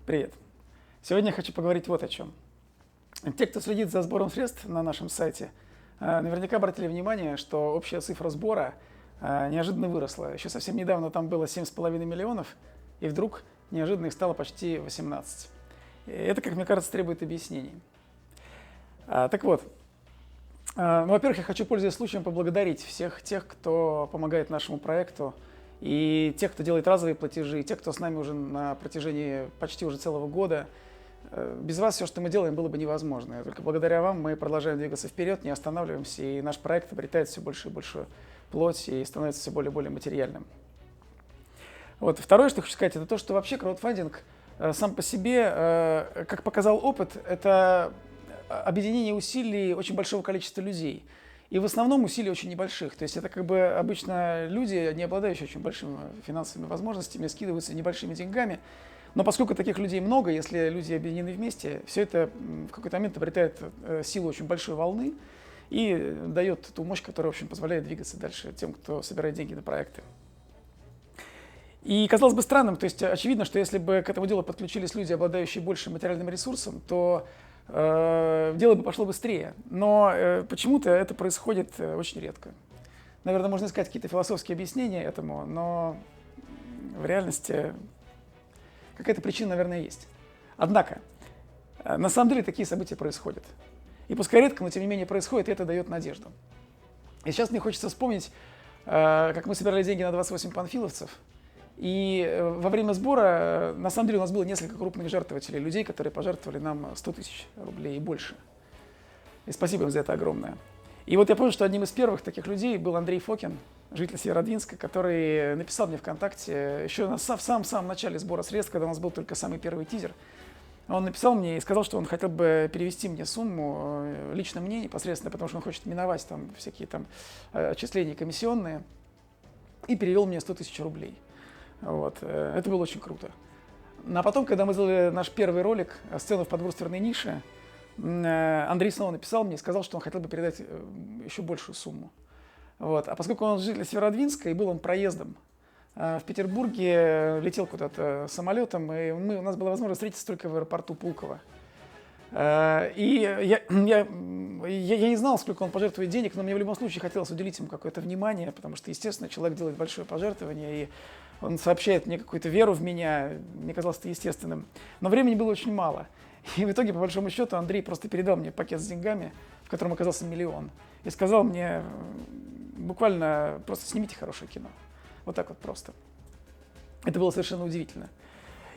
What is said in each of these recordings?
Привет. Сегодня я хочу поговорить вот о чем. Те, кто следит за сбором средств на нашем сайте, наверняка обратили внимание, что общая цифра сбора неожиданно выросла. Еще совсем недавно там было 7,5 миллионов, и вдруг неожиданно их стало почти 18. И это, как мне кажется, требует объяснений. Так вот, во-первых, я хочу, пользуясь случаем, поблагодарить всех тех, кто помогает нашему проекту, и тех, кто делает разовые платежи, и тех, кто с нами уже на протяжении почти уже целого года. Без вас все, что мы делаем, было бы невозможно. Только благодаря вам мы продолжаем двигаться вперед, не останавливаемся, и наш проект обретает все больше и больше плоть и становится все более и более материальным. Вот. Второе, что хочу сказать, это то, что вообще краудфандинг сам по себе, как показал опыт, это объединение усилий очень большого количества людей. И в основном усилий очень небольших. То есть это как бы обычно люди, не обладающие очень большими финансовыми возможностями, скидываются небольшими деньгами. Но поскольку таких людей много, если люди объединены вместе, все это в какой-то момент обретает силу очень большой волны и дает ту мощь, которая, в общем, позволяет двигаться дальше тем, кто собирает деньги на проекты. И казалось бы странным, то есть очевидно, что если бы к этому делу подключились люди, обладающие большим материальным ресурсом, то дело бы пошло быстрее. Но почему-то это происходит очень редко. Наверное, можно искать какие-то философские объяснения этому, но в реальности какая-то причина, наверное, есть. Однако, на самом деле такие события происходят. И пускай редко, но тем не менее происходит, и это дает надежду. И сейчас мне хочется вспомнить, как мы собирали деньги на 28 панфиловцев. И во время сбора, на самом деле, у нас было несколько крупных жертвователей, людей, которые пожертвовали нам 100 тысяч рублей и больше. И спасибо им за это огромное. И вот я помню, что одним из первых таких людей был Андрей Фокин, житель Северодвинска, который написал мне ВКонтакте еще в самом начале сбора средств, когда у нас был только самый первый тизер. Он написал мне и сказал, что он хотел бы перевести мне сумму, лично мне непосредственно, потому что он хочет миновать там всякие там отчисления комиссионные, и перевел мне 100 тысяч рублей. Вот. Это было очень круто. А потом, когда мы сделали наш первый ролик «Сцену в подворственной нише», Андрей снова написал мне и сказал, что он хотел бы передать еще большую сумму. Вот. А поскольку он житель Северодвинска и был он проездом в Петербурге, летел куда-то самолетом, и у нас была возможность встретиться только в аэропорту Пулково. И я не знал, сколько он пожертвует денег, но мне в любом случае хотелось уделить ему какое-то внимание, потому что, естественно, человек делает большое пожертвование, и он сообщает мне какую-то веру в меня, мне казалось это естественным. Но времени было очень мало. И в итоге, по большому счету, Андрей просто передал мне пакет с деньгами, в котором оказался 1 миллион. И сказал мне буквально: просто снимите хорошее кино. Вот так вот просто. Это было совершенно удивительно.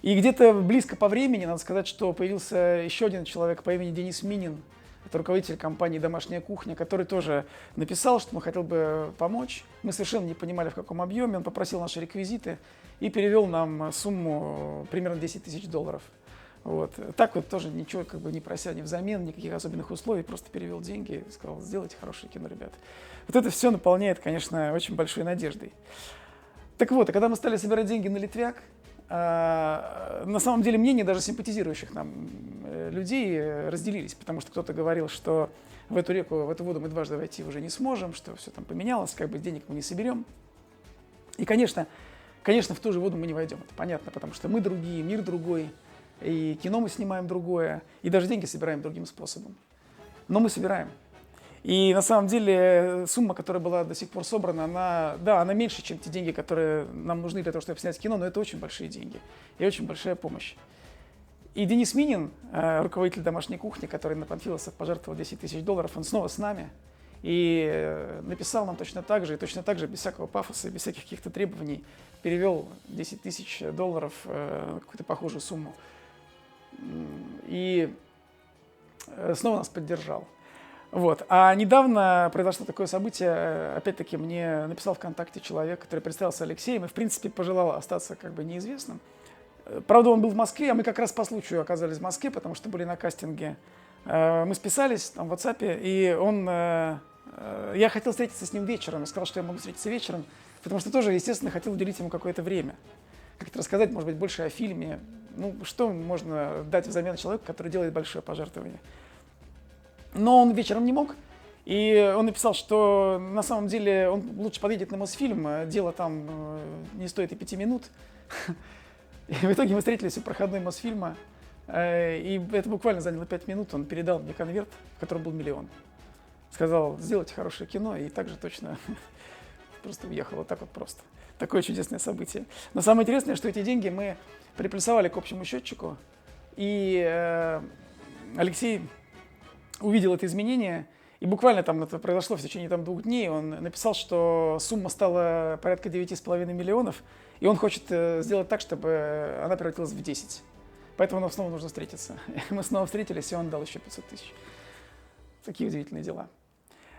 И где-то близко по времени, надо сказать, что появился еще один человек по имени Денис Минин. Это руководитель компании «Домашняя кухня», который тоже написал, что он хотел бы помочь. Мы совершенно не понимали, в каком объеме. Он попросил наши реквизиты и перевел нам сумму примерно 10 тысяч долларов. Вот. Так вот тоже ничего как бы не прося ни взамен, никаких особенных условий, просто перевел деньги и сказал: сделайте хорошее кино, ребят. Вот это все наполняет, конечно, очень большой надеждой. Так вот, а когда мы стали собирать деньги на Литвяк, на самом деле мнения даже симпатизирующих нам людей разделились, потому что кто-то говорил, что в эту реку, в эту воду мы дважды войти уже не сможем, что все там поменялось, как бы денег мы не соберем. И, конечно, в ту же воду мы не войдем, это понятно, потому что мы другие, мир другой, и кино мы снимаем другое, и даже деньги собираем другим способом. Но мы собираем. И на самом деле сумма, которая была до сих пор собрана, она меньше, чем те деньги, которые нам нужны для того, чтобы снять кино, но это очень большие деньги и очень большая помощь. И Денис Минин, руководитель «Домашней кухни», который на панфиловцев пожертвовал 10 тысяч долларов, он снова с нами и написал нам точно так же, и точно так же, без всякого пафоса, без всяких каких-то требований, перевел 10 тысяч долларов, какую-то похожую сумму, и снова нас поддержал. Вот. А недавно произошло такое событие, опять-таки мне написал ВКонтакте человек, который представился Алексеем и, в принципе, пожелал остаться как бы неизвестным. Правда, он был в Москве, а мы как раз по случаю оказались в Москве, потому что были на кастинге. Мы списались там в WhatsApp, и я хотел встретиться с ним вечером, я сказал, что я могу встретиться вечером, потому что тоже, естественно, хотел уделить ему какое-то время. Как-то рассказать, может быть, больше о фильме. Ну, что можно дать взамен человеку, который делает большое пожертвование. Но он вечером не мог, и он написал, что на самом деле он лучше подъедет на Мосфильм, дело там не стоит и 5 минут. И в итоге мы встретились у проходной Мосфильма, и это буквально заняло 5 минут. Он передал мне конверт, в котором был 1 миллион. Сказал, сделайте хорошее кино, и так же точно просто уехал. Вот так вот просто. Такое чудесное событие. Но самое интересное, что эти деньги мы приплюсовали к общему счетчику, и Алексей увидел это изменение, и буквально там это произошло в течение 2 дней. Он написал, что сумма стала порядка 9,5 миллионов, и он хочет сделать так, чтобы она превратилась в 10. Поэтому нам снова нужно встретиться. Мы снова встретились, и он дал еще 500 тысяч. Такие удивительные дела.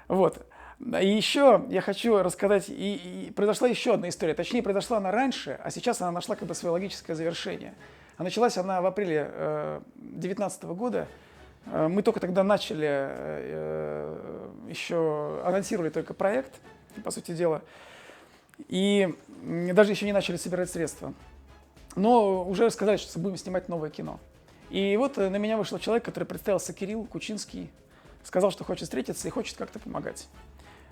Вот. И еще я хочу рассказать, и произошла еще одна история. Точнее, произошла она раньше, а сейчас она нашла как бы свое логическое завершение. А началась она в апреле 2019 года. Мы только тогда начали, еще анонсировали только проект, по сути дела, и даже еще не начали собирать средства. Но уже сказали, что будем снимать новое кино. И вот на меня вышел человек, который представился Кирилл Кучинский, сказал, что хочет встретиться и хочет как-то помогать.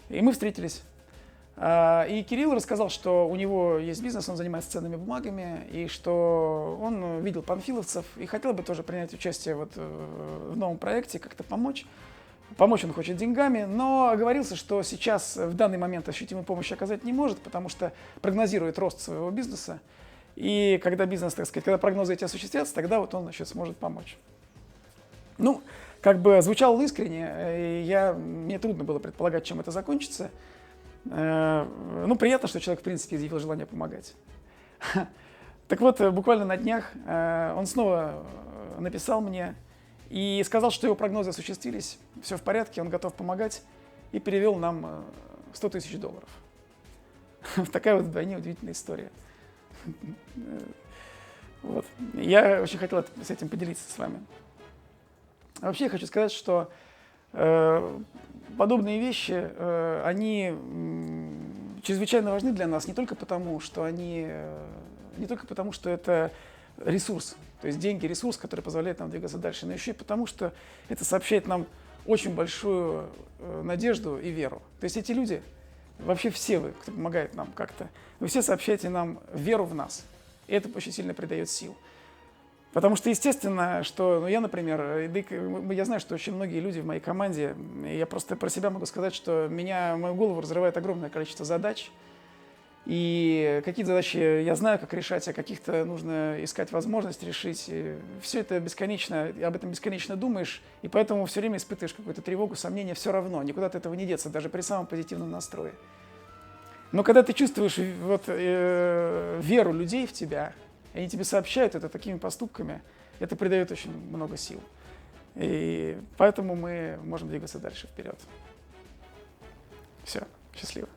И мы встретились. И Кирилл рассказал, что у него есть бизнес, он занимается ценными бумагами, и что он видел панфиловцев и хотел бы тоже принять участие вот в новом проекте, как-то помочь. Помочь он хочет деньгами, но оговорился, что сейчас в данный момент ощутимой помощи оказать не может, потому что прогнозирует рост своего бизнеса. И когда бизнес, так сказать, когда прогнозы эти осуществятся, тогда вот он еще сможет помочь. Ну, как бы звучало искренне, и мне трудно было предполагать, чем это закончится. Ну, приятно, что человек, в принципе, изъявил желание помогать. Так вот, буквально на днях он снова написал мне и сказал, что его прогнозы осуществились, все в порядке, он готов помогать, и перевел нам $100 тысяч. Такая вот вдвойне удивительная история. Вот. Я очень хотел с этим поделиться с вами. Вообще я хочу сказать, что подобные вещи, они чрезвычайно важны для нас не только потому, что это ресурс, то есть деньги, ресурс, который позволяет нам двигаться дальше, но еще и потому, что это сообщает нам очень большую надежду и веру. То есть эти люди, вообще все вы, кто помогает нам как-то, вы все сообщаете нам веру в нас, и это очень сильно придает сил. Потому что, естественно, что я, например, я знаю, что очень многие люди в моей команде, и я просто про себя могу сказать, что мою голову разрывает огромное количество задач. И какие-то задачи я знаю, как решать, а каких-то нужно искать возможность решить. И все это бесконечно, об этом бесконечно думаешь, и поэтому все время испытываешь какую-то тревогу, сомнение, все равно, никуда от этого не деться, даже при самом позитивном настрое. Но когда ты чувствуешь веру людей в тебя, и они тебе сообщают это такими поступками, это придает очень много сил. И поэтому мы можем двигаться дальше вперед. Все, счастливо.